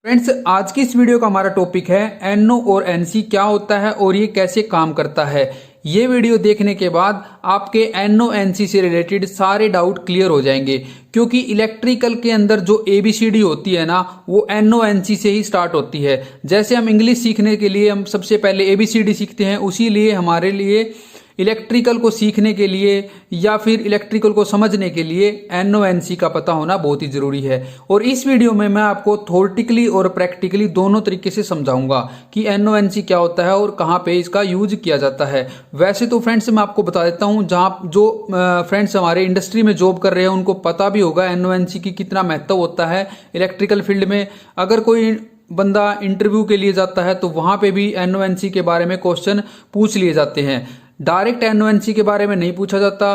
Friends, आज की इस वीडियो का हमारा टॉपिक है एनओ और एनसी क्या होता है और ये कैसे काम करता है। ये वीडियो देखने के बाद आपके एनओ एनसी से रिलेटेड सारे डाउट क्लियर हो जाएंगे, क्योंकि इलेक्ट्रिकल के अंदर जो एबीसीडी होती है ना, वो एनओ एनसी से ही स्टार्ट होती है। जैसे हम इंग्लिश सीखने के लिए हम सबसे पहले एबीसीडी सीखते हैं, उसी लिए हमारे लिए इलेक्ट्रिकल को सीखने के लिए या फिर इलेक्ट्रिकल को समझने के लिए एनओएनसी का पता होना बहुत ही जरूरी है। और इस वीडियो में मैं आपको थ्योरेटिकली और प्रैक्टिकली दोनों तरीके से समझाऊंगा कि एनओएनसी क्या होता है और कहाँ पे इसका यूज किया जाता है। वैसे तो फ्रेंड्स मैं आपको बता देता हूँ, जहाँ जो फ्रेंड्स हमारे इंडस्ट्री में जॉब कर रहे हैं उनको पता भी होगा एनओएनसी की कितना महत्व होता है इलेक्ट्रिकल फील्ड में। अगर कोई बंदा इंटरव्यू के लिए जाता है तो वहां पे भी एनओएनसी के बारे में क्वेश्चन पूछ लिए जाते हैं। डायरेक्ट एनओएनसी के बारे में नहीं पूछा जाता।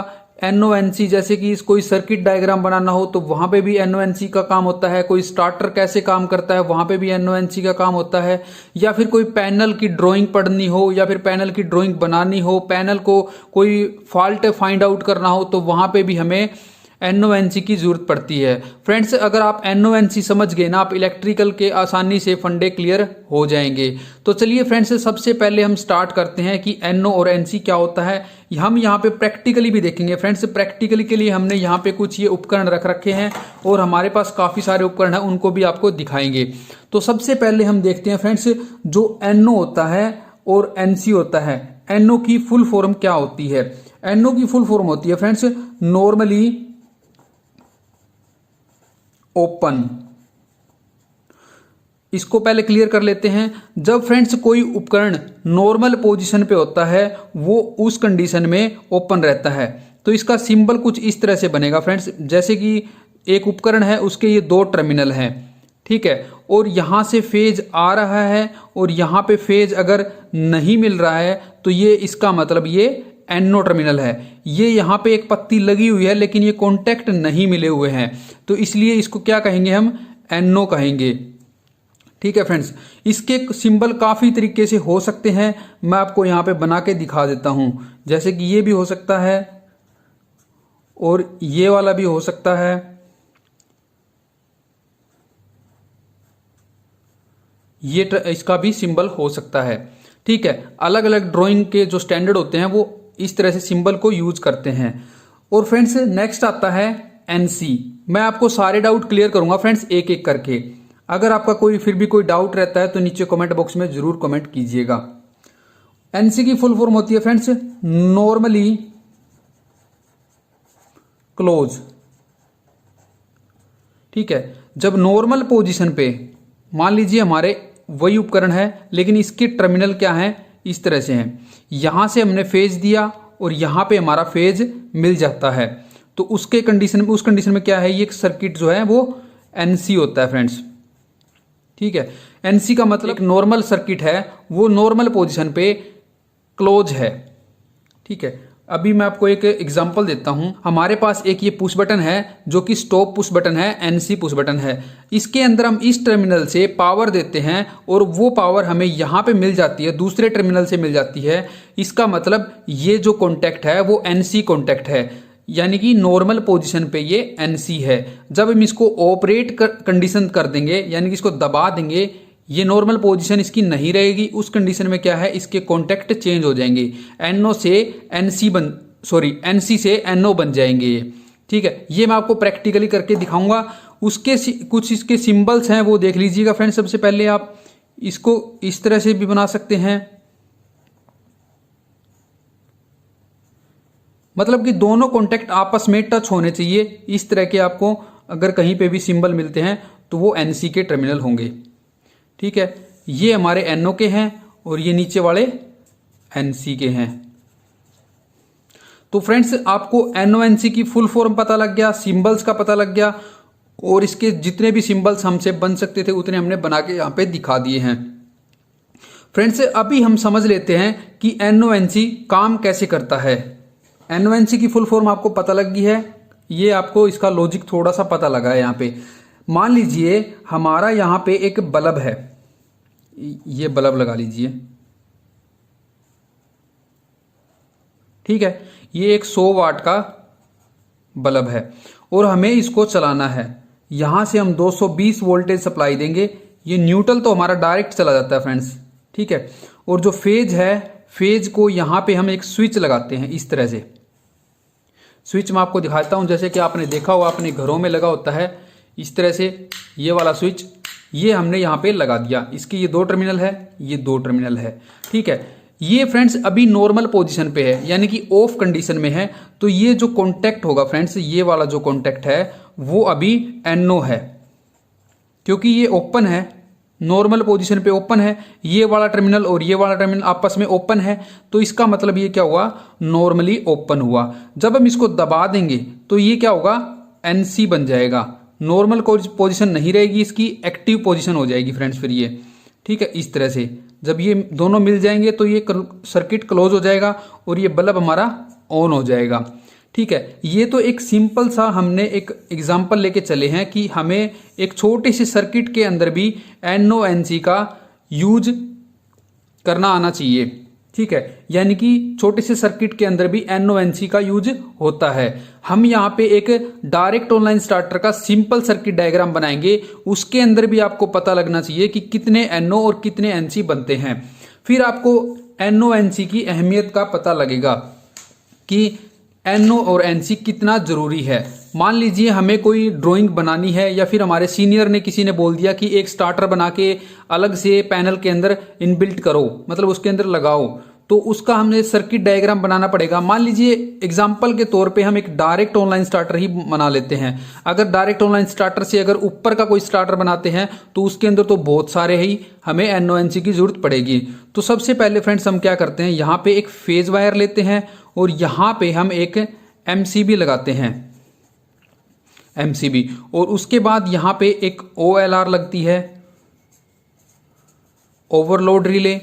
एनओएनसी जैसे कि कोई सर्किट डायग्राम बनाना हो तो वहां पे भी एनओएनसी का काम होता है। कोई स्टार्टर कैसे काम करता है वहां पे भी एनओएनसी का काम होता है। या फिर कोई पैनल की ड्राइंग पढ़नी हो या फिर पैनल की ड्राइंग बनानी हो, पैनल को कोई फॉल्ट फाइंड आउट करना हो तो वहां पे भी हमें एनओएनसी की जरूरत पड़ती है। फ्रेंड्स, अगर आप एनओएनसी समझ गए ना, आप इलेक्ट्रिकल के आसानी से फंडे क्लियर हो जाएंगे। तो चलिए फ्रेंड्स, सबसे पहले हम स्टार्ट करते हैं कि एनओ और एनसी क्या होता है। हम यहाँ पे प्रैक्टिकली भी देखेंगे। फ्रेंड्स, प्रैक्टिकली के लिए हमने यहाँ पे कुछ ये उपकरण रख रखे हैं और हमारे पास काफी सारे उपकरण हैं, उनको भी आपको दिखाएंगे। तो सबसे पहले हम देखते हैं फ्रेंड्स, जो एनओ होता है और एनसी होता है। एनओ की फुल फॉर्म क्या होती है? एनओ की फुल फॉर्म होती है फ्रेंड्स नॉर्मली ओपन। इसको पहले क्लियर कर लेते हैं। जब फ्रेंड्स कोई उपकरण नॉर्मल पोजीशन पे होता है वो उस कंडीशन में ओपन रहता है। तो इसका सिंबल कुछ इस तरह से बनेगा फ्रेंड्स, जैसे कि एक उपकरण है, उसके ये दो टर्मिनल हैं, ठीक है, और यहां से फेज आ रहा है और यहां पे फेज अगर नहीं मिल रहा है तो ये इसका मतलब ये एनओ टर्मिनल है। ये यहाँ पे एक पत्ती लगी हुई है लेकिन ये कॉन्टेक्ट नहीं मिले हुए हैं, तो इसलिए इसको क्या कहेंगे? हम एनओ कहेंगे। ठीक है फ्रेंड्स, इसके सिंबल काफी तरीके से हो सकते हैं। मैं आपको यहाँ पे बना के दिखा देता हूं। जैसे कि ये भी हो सकता है और ये वाला भी हो सकता है। ये इसका भी सिंबल हो सकता है। ठीक है, अलग अलग ड्राइंग के जो स्टैंडर्ड होते हैं वो इस तरह से सिंबल को यूज करते हैं। और फ्रेंड्स, नेक्स्ट आता है एनसी। मैं आपको सारे डाउट क्लियर करूंगा फ्रेंड्स एक एक करके। अगर आपका कोई फिर भी कोई डाउट रहता है तो नीचे कमेंट बॉक्स में जरूर कमेंट कीजिएगा। एनसी की फुल फॉर्म होती है फ्रेंड्स नॉर्मली क्लोज। ठीक है, जब नॉर्मल पोजीशन पे मान लीजिए हमारे वही उपकरण है लेकिन इसके टर्मिनल क्या है? इस तरह से हैं। यहां से हमने फेज दिया और यहां पे हमारा फेज मिल जाता है, तो उसके कंडीशन में उस कंडीशन में क्या है? ये सर्किट जो है वो एनसी होता है फ्रेंड्स। ठीक है, एनसी का मतलब एक नॉर्मल सर्किट है, वो नॉर्मल पोजीशन पे क्लोज है। ठीक है, अभी मैं आपको एक एग्जांपल देता हूं। हमारे पास एक ये पुश बटन है जो कि स्टॉप पुश बटन है, एनसी पुश बटन है। इसके अंदर हम इस टर्मिनल से पावर देते हैं और वो पावर हमें यहां पे मिल जाती है, दूसरे टर्मिनल से मिल जाती है। इसका मतलब ये जो कॉन्टैक्ट है वो एनसी कॉन्टैक्ट है, यानी कि नॉर्मल पोजीशन पे ये एनसी है। जब हम इसको ऑपरेट कंडीशन कर देंगे, यानी कि इसको दबा देंगे, ये नॉर्मल पोजीशन इसकी नहीं रहेगी। उस कंडीशन में क्या है? इसके कॉन्टैक्ट चेंज हो जाएंगे, एनओ से एनसी से एनओ बन जाएंगे ये। ठीक है, ये मैं आपको प्रैक्टिकली करके दिखाऊंगा। उसके कुछ इसके सिंबल्स हैं वो देख लीजिएगा फ्रेंड्स। सबसे पहले आप इसको इस तरह से भी बना सकते हैं, मतलब कि दोनों कॉन्टैक्ट आपस में टच होने चाहिए। इस तरह के आपको अगर कहीं पे भी सिंबल मिलते हैं तो वो एनसी के टर्मिनल होंगे। ठीक है, ये हमारे एनओ के हैं और ये नीचे वाले एनसी के हैं। तो फ्रेंड्स, आपको एनओएनसी की फुल फॉर्म पता लग गया, सिंबल्स का पता लग गया, और इसके जितने भी सिंबल्स हमसे बन सकते थे उतने हमने बना के यहां पे दिखा दिए हैं। फ्रेंड्स, अभी हम समझ लेते हैं कि एनओएनसी काम कैसे करता है। एनओएनसी की फुल फॉर्म आपको पता लग गई है, ये आपको इसका लॉजिक थोड़ा सा पता लगा है। यहां पे मान लीजिए हमारा यहां पे एक बल्ब है, ये बल्ब लगा लीजिए। ठीक है, ये एक 100 वाट का बल्ब है और हमें इसको चलाना है। यहां से हम 220 वोल्टेज सप्लाई देंगे, ये न्यूट्रल तो हमारा डायरेक्ट चला जाता है फ्रेंड्स, ठीक है। और जो फेज है, फेज को यहाँ पे हम एक स्विच लगाते हैं इस तरह से। स्विच मैं आपको दिखाता हूँ, जैसे कि आपने देखा होगा अपने घरों में लगा होता है इस तरह से, ये वाला स्विच ये हमने यहाँ पे लगा दिया। इसके ये 2 टर्मिनल है, ये 2 टर्मिनल है, ठीक है। ये फ्रेंड्स अभी नॉर्मल पोजीशन पे है, यानी कि ऑफ कंडीशन में है। तो ये जो कॉन्टैक्ट होगा फ्रेंड्स, ये वाला जो कॉन्टैक्ट है वो अभी NO है, क्योंकि ये ओपन है, नॉर्मल पोजीशन पे ओपन है। ये वाला टर्मिनल और ये वाला टर्मिनल आपस में ओपन है, तो इसका मतलब ये क्या हुआ, नॉर्मली ओपन हुआ। जब हम इसको दबा देंगे तो ये क्या होगा, NC बन जाएगा। नॉर्मल पोजीशन नहीं रहेगी, इसकी एक्टिव पोजीशन हो जाएगी फ्रेंड्स फिर ये, ठीक है। इस तरह से जब ये दोनों मिल जाएंगे तो ये सर्किट क्लोज हो जाएगा और ये बल्ब हमारा ऑन हो जाएगा, ठीक है। ये तो एक सिंपल सा हमने एक एग्जांपल लेके चले हैं कि हमें एक छोटे से सर्किट के अंदर भी NO-NC का यूज करना आना चाहिए, ठीक है। यानी कि छोटे से सर्किट के अंदर भी NO-NC का यूज होता है। हम यहाँ पे एक डायरेक्ट ऑनलाइन स्टार्टर का सिंपल सर्किट डायग्राम बनाएंगे, उसके अंदर भी आपको पता लगना चाहिए कि कितने NO और कितने NC बनते हैं। फिर आपको NO-NC की अहमियत का पता लगेगा कि NO और NC कितना जरूरी है। मान लीजिए हमें कोई ड्राइंग बनानी है, या फिर हमारे सीनियर ने किसी ने बोल दिया कि एक स्टार्टर बना के अलग से पैनल के अंदर इनबिल्ट करो, मतलब उसके अंदर लगाओ, तो उसका हमें सर्किट डायग्राम बनाना पड़ेगा। मान लीजिए एग्जांपल के तौर पे हम एक डायरेक्ट ऑनलाइन स्टार्टर ही बना लेते हैं। अगर डायरेक्ट ऑनलाइन स्टार्टर से अगर ऊपर का कोई स्टार्टर बनाते हैं तो उसके अंदर तो बहुत सारे ही हमें NO-NC की जरूरत पड़ेगी। तो सबसे पहले फ्रेंड्स हम क्या करते हैं, यहाँ पे एक फेज वायर लेते हैं और यहाँ पे हम एक MCB लगाते हैं, MCB। और उसके बाद यहाँ पे एक OLR लगती है, ओवरलोड रिले।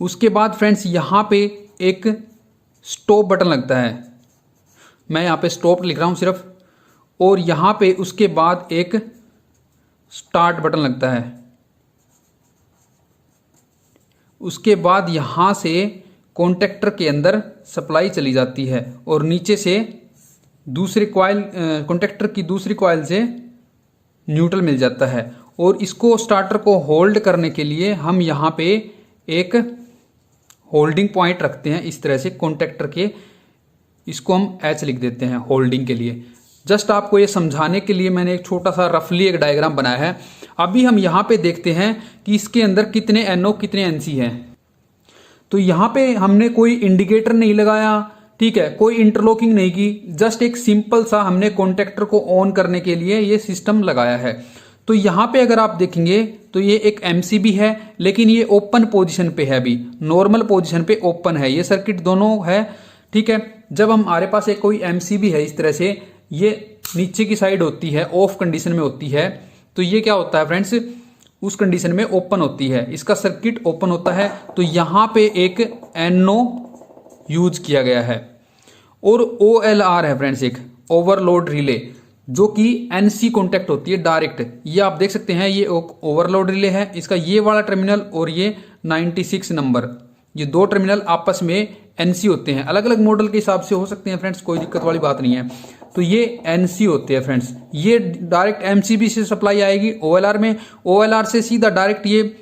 उसके बाद फ्रेंड्स यहाँ पे एक स्टॉप बटन लगता है, मैं यहाँ पे स्टॉप लिख रहा हूँ सिर्फ। और यहाँ पे उसके बाद एक स्टार्ट बटन लगता है। उसके बाद यहाँ से कॉन्टेक्टर के अंदर सप्लाई चली जाती है और नीचे से दूसरे कॉइल, कॉन्टेक्टर की दूसरी कॉइल से न्यूट्रल मिल जाता है। और इसको स्टार्टर को होल्ड करने के लिए हम यहाँ पे एक होल्डिंग पॉइंट रखते हैं इस तरह से कॉन्टेक्टर के, इसको हम H लिख देते हैं होल्डिंग के लिए। जस्ट आपको ये समझाने के लिए मैंने एक छोटा सा रफली एक डायग्राम बनाया है। अभी हम यहाँ पे देखते हैं कि इसके अंदर कितने NO कितने NC हैं। तो यहाँ पे हमने कोई इंडिकेटर नहीं लगाया, ठीक है, कोई इंटरलॉकिंग नहीं की, जस्ट एक सिंपल सा हमने कॉन्टेक्टर को ऑन करने के लिए ये सिस्टम लगाया है। तो यहाँ पे अगर आप देखेंगे तो ये एक MCB है, लेकिन ये ओपन पोजीशन पे है, अभी नॉर्मल पोजीशन पे ओपन है, ये सर्किट दोनों है, ठीक है। जब हमारे पास एक कोई MCB है इस तरह से, ये नीचे की साइड होती है, ऑफ कंडीशन में होती है, तो ये क्या होता है फ्रेंड्स, उस कंडीशन में ओपन होती है, इसका सर्किट ओपन होता है। तो यहाँ पे एक NO यूज किया गया है। और OLR है फ्रेंड्स एक ओवरलोड रिले, जो कि NC कॉन्टैक्ट होती है डायरेक्ट। ये आप देख सकते हैं, ये ओवरलोड रिले है, इसका ये वाला टर्मिनल और ये 96 नंबर, ये 2 टर्मिनल आपस में NC होते हैं। अलग अलग मॉडल के हिसाब से हो सकते हैं फ्रेंड्स, कोई दिक्कत वाली बात नहीं है। तो ये NC होते हैं फ्रेंड्स। ये डायरेक्ट MCB से सप्लाई आएगी OLR में, OLR से सीधा डायरेक्ट ये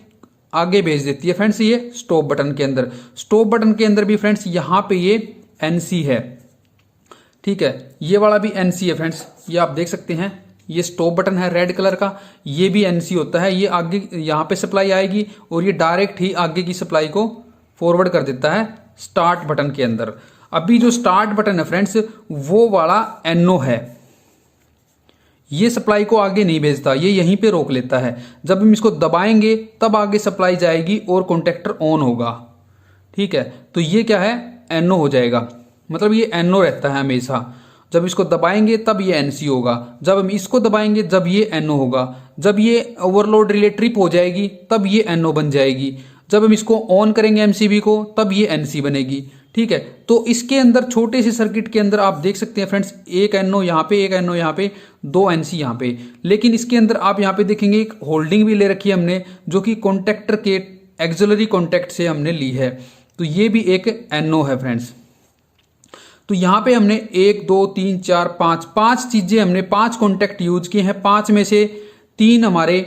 आगे भेज देती है फ्रेंड्स ये स्टॉप बटन के अंदर। स्टॉप बटन के अंदर भी फ्रेंड्स यहाँ पे ये NC है, ठीक है, ये वाला भी NC है फ्रेंड्स, ये आप देख सकते हैं, ये स्टॉप बटन है रेड कलर का, ये भी NC होता है। ये आगे यहाँ पे सप्लाई आएगी और ये डायरेक्ट ही आगे की सप्लाई को फॉरवर्ड कर देता है स्टार्ट बटन के अंदर। अभी जो स्टार्ट बटन है फ्रेंड्स वो वाला NO है, ये सप्लाई को आगे नहीं भेजता, ये यहीं पे रोक लेता है। जब हम इसको दबाएंगे तब आगे सप्लाई जाएगी और कॉन्टेक्टर ऑन होगा, ठीक है। तो ये क्या है, NO हो जाएगा, मतलब ये NO रहता है हमेशा। जब इसको दबाएंगे तब ये NC होगा, जब हम इसको दबाएंगे जब ये NO होगा। जब ये ओवरलोड रिले ट्रिप हो जाएगी तब ये NO बन जाएगी। जब हम इसको ऑन करेंगे MCB को तब ये NC बनेगी, ठीक है। तो इसके अंदर छोटे से सर्किट के अंदर आप देख सकते हैं फ्रेंड्स, एक NO यहाँ पे, एक NO यहाँ पे, 2 NC यहाँ पे। लेकिन इसके अंदर आप यहाँ पे देखेंगे एक होल्डिंग भी ले रखी है हमने, जो कि कॉन्टेक्टर के एक्सिलरी कॉन्टेक्ट से हमने ली है। तो ये भी एक NO है फ्रेंड्स। तो यहाँ पे हमने 1 2 3 4 5 चीजें हमने 5 कॉन्टेक्ट यूज किए हैं। 5 में से 3 हमारे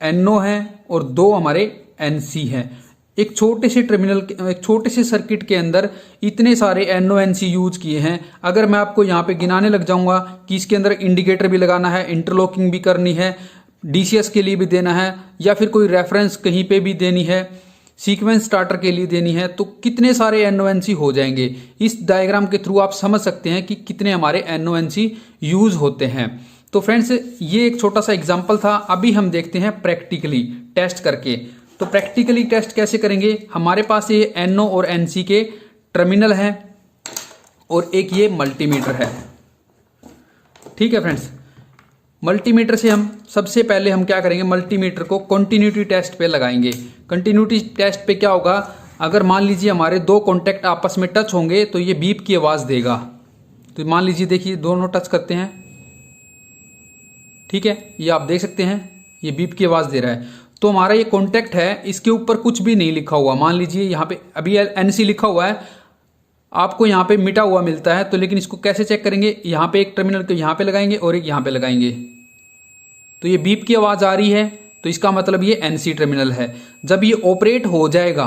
NO है और 2 हमारे NC हैं। एक छोटे से टर्मिनल, एक छोटे से सर्किट के अंदर इतने सारे NO NC यूज किए हैं। अगर मैं आपको यहाँ पे गिनाने लग जाऊंगा कि इसके अंदर इंडिकेटर भी लगाना है, इंटरलॉकिंग भी करनी है, DCS के लिए भी देना है, या फिर कोई रेफरेंस कहीं पे भी देनी है, सीक्वेंस स्टार्टर के लिए देनी है, तो कितने सारे NO NC हो जाएंगे। इस डायग्राम के थ्रू आप समझ सकते हैं कि कितने हमारे NO NC यूज होते हैं। तो फ्रेंड्स, ये एक छोटा सा एग्जाम्पल था। अभी हम देखते हैं प्रैक्टिकली टेस्ट करके। तो प्रैक्टिकली टेस्ट कैसे करेंगे? हमारे पास ये NO और NC के टर्मिनल है और एक ये मल्टीमीटर है। ठीक है फ्रेंड्स, मल्टीमीटर से हम सबसे पहले हम क्या करेंगे, मल्टीमीटर को कंटिन्यूटी टेस्ट पे लगाएंगे। कंटिन्यूटी टेस्ट पे क्या होगा, अगर मान लीजिए हमारे 2 कॉन्टैक्ट आपस में टच होंगे तो ये बीप की आवाज देगा। तो मान लीजिए, देखिए दोनों टच करते हैं, ठीक है, ये आप देख सकते हैं ये बीप की आवाज दे रहा है। तो हमारा ये कॉन्टैक्ट है, इसके ऊपर कुछ भी नहीं लिखा हुआ। मान लीजिए यहाँ पे अभी NC लिखा हुआ है, आपको यहाँ पे मिटा हुआ मिलता है। तो लेकिन इसको कैसे चेक करेंगे, यहाँ पे एक टर्मिनल को यहाँ पे लगाएंगे और एक यहाँ पे लगाएंगे, तो ये बीप की आवाज आ रही है, तो इसका मतलब ये NC टर्मिनल है। जब ये ऑपरेट हो जाएगा,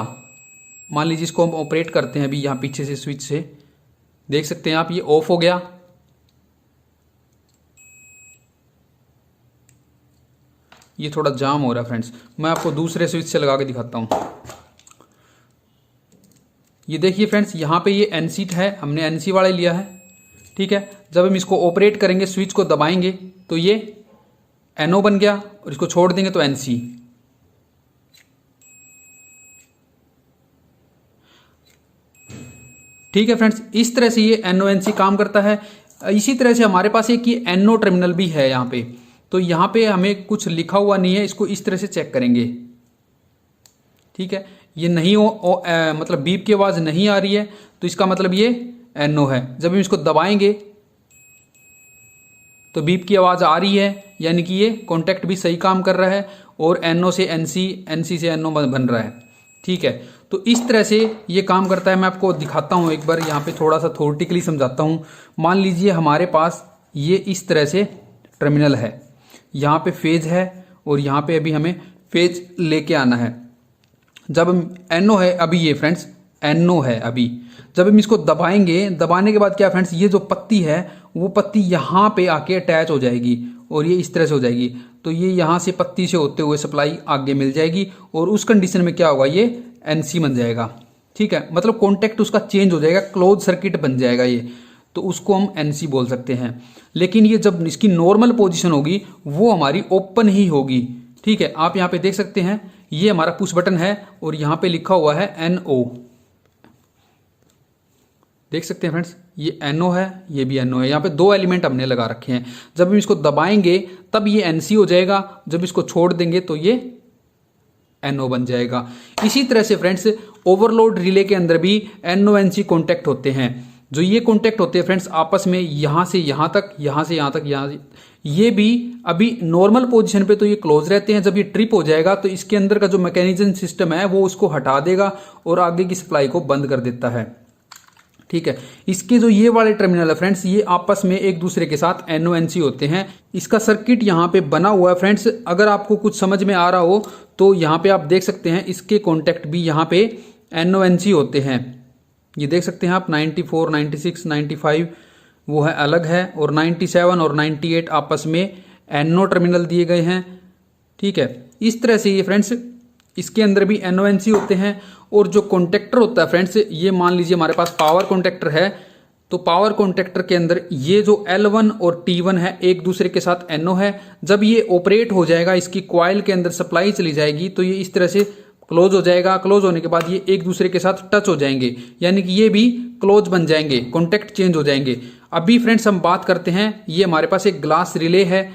मान लीजिए इसको हम ऑपरेट करते हैं अभी यहाँ पीछे से स्विच से, देख सकते हैं आप, ये ऑफ हो गया। ये थोड़ा जाम हो रहा है फ्रेंड्स, मैं आपको दूसरे स्विच से लगा के दिखाता हूं। ये देखिए फ्रेंड्स, यहाँ पे ये NC है, हमने NC वाला लिया है। ठीक है, जब हम इसको ऑपरेट करेंगे, स्विच को दबाएंगे तो ये NO बन गया और इसको छोड़ देंगे तो NC। ठीक है फ्रेंड्स, इस तरह से ये NO NC काम करता है। इसी तरह से हमारे पास एक ये NO टर्मिनल भी है यहाँ पे। तो यहाँ पे हमें कुछ लिखा हुआ नहीं है, इसको इस तरह से चेक करेंगे। ठीक है, ये नहीं मतलब बीप की आवाज नहीं आ रही है, तो इसका मतलब ये NO है। जब हम इसको दबाएंगे तो बीप की आवाज आ रही है, यानी कि ये कॉन्टैक्ट भी सही काम कर रहा है और NO से NC, NC से NO बन रहा है। ठीक है, तो इस तरह से ये काम करता है। मैं आपको दिखाता हूँ एक बार, यहाँ पे थोड़ा सा थ्योरेटिकली समझाता हूँ। मान लीजिए हमारे पास ये इस तरह से टर्मिनल है, यहाँ पे फेज है और यहाँ पे अभी हमें फेज लेके आना है। जब हम NO है अभी, ये फ्रेंड्स NO है अभी, जब हम इसको दबाएंगे, दबाने के बाद क्या फ्रेंड्स, ये जो पत्ती है वो पत्ती यहाँ पे आके अटैच हो जाएगी और ये इस तरह से हो जाएगी। तो ये यहाँ से पत्ती से होते हुए सप्लाई आगे मिल जाएगी और उस कंडीशन में क्या होगा, ये NC बन जाएगा। ठीक है, मतलब कॉन्टैक्ट उसका चेंज हो जाएगा, क्लोज सर्किट बन जाएगा ये, तो उसको हम NC बोल सकते हैं। लेकिन ये जब इसकी नॉर्मल पोजीशन होगी वो हमारी ओपन ही होगी। ठीक है, आप यहाँ पे देख सकते हैं ये हमारा पुश बटन है और यहाँ पे लिखा हुआ है NO, देख सकते हैं फ्रेंड्स, ये NO है, ये भी NO है। यहाँ पे 2 एलिमेंट हमने लगा रखे हैं। जब हम इसको दबाएंगे तब ये NC हो जाएगा, जब इसको छोड़ देंगे तो ये NO बन जाएगा। इसी तरह से फ्रेंड्स, ओवरलोड रिले के अंदर भी NO NC कॉन्टैक्ट होते हैं। जो ये कॉन्टैक्ट होते हैं फ्रेंड्स आपस में, यहाँ से यहाँ तक, यहाँ से यहाँ तक, यहाँ, ये भी अभी नॉर्मल पोजीशन पे तो ये क्लोज रहते हैं। जब ये ट्रिप हो जाएगा तो इसके अंदर का जो मैकेनिज्म सिस्टम है वो उसको हटा देगा और आगे की सप्लाई को बंद कर देता है। ठीक है, इसके जो ये वाले टर्मिनल है फ्रेंड्स, ये आपस में एक दूसरे के साथ NO NC होते हैं। इसका सर्किट यहाँ पे बना हुआ है फ्रेंड्स। अगर आपको कुछ समझ में आ रहा हो तो यहाँ पे आप देख सकते हैं, इसके कॉन्टैक्ट भी यहाँ पे NO NC होते हैं। ये देख सकते हैं आप, 94, 96, 95 वो है अलग है, और 97 और 98 आपस में NO टर्मिनल दिए गए हैं। ठीक है, इस तरह से ये फ्रेंड्स इसके अंदर भी NO NC होते हैं। और जो कॉन्टैक्टर होता है फ्रेंड्स, ये मान लीजिए हमारे पास पावर कॉन्टैक्टर है, तो पावर कॉन्टैक्टर के अंदर ये जो L1 और T1 है एक दूसरे के साथ NO है। जब ये ऑपरेट हो जाएगा, इसकी कॉइल के अंदर सप्लाई चली जाएगी तो ये इस तरह से क्लोज हो जाएगा। क्लोज होने के बाद ये एक दूसरे के साथ टच हो जाएंगे, यानी कि ये भी क्लोज बन जाएंगे, कॉन्टैक्ट चेंज हो जाएंगे। अभी फ्रेंड्स हम बात करते हैं, ये हमारे पास एक ग्लास रिले है।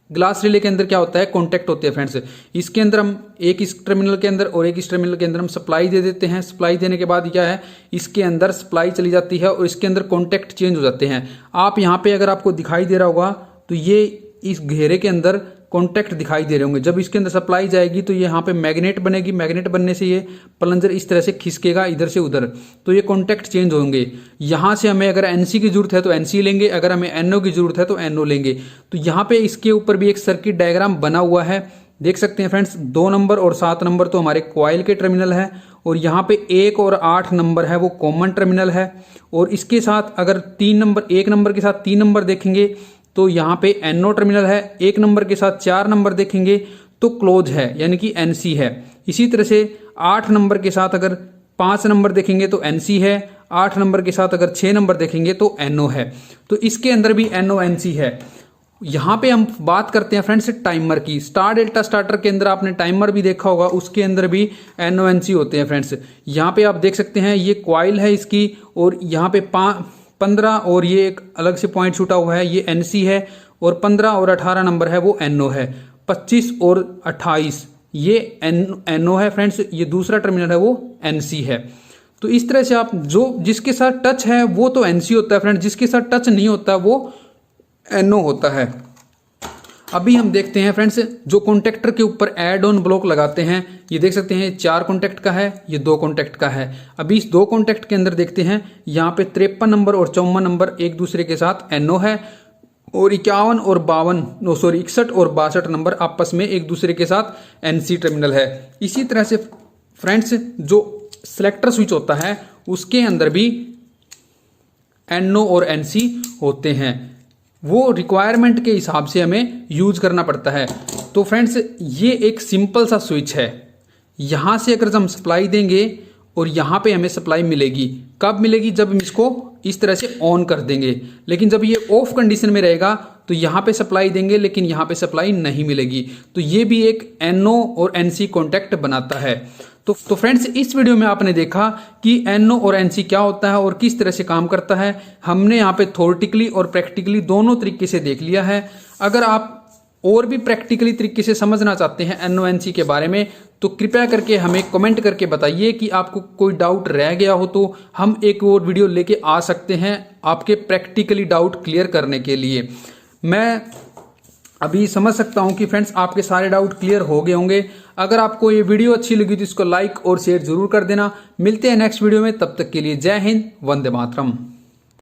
ग्लास रिले के अंदर क्या होता है, कॉन्टैक्ट होते हैं फ्रेंड्स। इसके अंदर हम एक इस टर्मिनल के अंदर और एक इस टर्मिनल के अंदर हम सप्लाई दे देते हैं। सप्लाई देने के बाद क्या है, इसके अंदर सप्लाई चली जाती है और इसके अंदर कॉन्टैक्ट चेंज हो जाते हैं। आप यहाँ पे अगर आपको दिखाई दे रहा होगा तो ये इस घेरे के अंदर कॉन्टैक्ट दिखाई दे रहे होंगे। जब इसके अंदर सप्लाई जाएगी तो ये यहाँ पे मैग्नेट बनेगी, मैग्नेट बनने से ये प्लंजर इस तरह से खिसकेगा इधर से उधर, तो ये कॉन्टैक्ट चेंज होंगे। यहाँ से हमें अगर NC की जरूरत है तो NC लेंगे, अगर हमें NO की जरूरत है तो NO लेंगे। तो यहाँ पे इसके ऊपर भी एक सर्किट डायग्राम बना हुआ है, देख सकते हैं फ्रेंड्स। 2 नंबर और 7 नंबर तो हमारे कॉइल के टर्मिनल है, और यहाँ पे 1 और 8 नंबर है वो कॉमन टर्मिनल है। और इसके साथ अगर 1 नंबर के साथ 3 नंबर देखेंगे तो यहाँ पे NO टर्मिनल है। 1 नंबर के साथ 4 नंबर देखेंगे तो क्लोज है, यानी कि NC है। इसी तरह से 8 नंबर के साथ अगर 5 नंबर देखेंगे तो NC है, 8 नंबर के साथ अगर 6 नंबर देखेंगे तो NO है। तो इसके अंदर भी NO NC है। यहाँ पे हम बात करते हैं फ्रेंड्स टाइमर की। स्टार डेल्टा स्टार्टर के अंदर आपने टाइमर भी देखा होगा, उसके अंदर भी NO NC होते हैं फ्रेंड्स। यहाँ पे आप देख सकते हैं ये कॉइल है इसकी, और यहाँ पे 15 और ये एक अलग से पॉइंट छूटा हुआ है, ये NC है, और 15 और 18 नंबर है वो NO है। 25 और 28 ये NO है फ्रेंड्स, ये दूसरा टर्मिनल है वो NC है। तो इस तरह से आप जो जिसके साथ टच है वो तो NC होता है फ्रेंड्स, जिसके साथ टच नहीं होता वो NO होता है। अभी हम देखते हैं फ्रेंड्स जो कॉन्टेक्टर के ऊपर एड ऑन ब्लॉक लगाते हैं, ये देख सकते हैं 4 कॉन्टैक्ट का है, ये 2 कॉन्टैक्ट का है। अभी इस 2 कॉन्टैक्ट के अंदर देखते हैं, यहाँ पे 53 नंबर और 54 नंबर एक दूसरे के साथ NO है, और 61 और 62 नंबर आपस में एक दूसरे के साथ NC टर्मिनल है। इसी तरह से फ्रेंड्स जो सिलेक्टर स्विच होता है उसके अंदर भी NO और NC होते हैं, वो रिक्वायरमेंट के हिसाब से हमें यूज करना पड़ता है। तो फ्रेंड्स ये एक सिंपल सा स्विच है, यहाँ से अगर हम सप्लाई देंगे और यहाँ पे हमें सप्लाई मिलेगी। कब मिलेगी? जब हम इसको इस तरह से ऑन कर देंगे। लेकिन जब ये ऑफ कंडीशन में रहेगा तो यहाँ पे सप्लाई देंगे लेकिन यहाँ पे सप्लाई नहीं मिलेगी। तो ये भी एक NO और NC कॉन्टैक्ट बनाता है। तो फ्रेंड्स इस वीडियो में आपने देखा कि NO और NC क्या होता है और किस तरह से काम करता है। हमने यहाँ पे थ्योरेटिकली और प्रैक्टिकली दोनों तरीके से देख लिया है। अगर आप और भी प्रैक्टिकली तरीके से समझना चाहते हैं NO NC के बारे में तो कृपया करके हमें कमेंट करके बताइए कि आपको कोई डाउट रह गया हो तो हम एक और वीडियो लेके आ सकते हैं आपके प्रैक्टिकली डाउट क्लियर करने के लिए। मैं अभी समझ सकता हूं कि फ्रेंड्स आपके सारे डाउट क्लियर हो गए होंगे। अगर आपको ये वीडियो अच्छी लगी तो इसको लाइक और शेयर जरूर कर देना। मिलते हैं नेक्स्ट वीडियो में, तब तक के लिए जय हिंद, वंदे मातरम।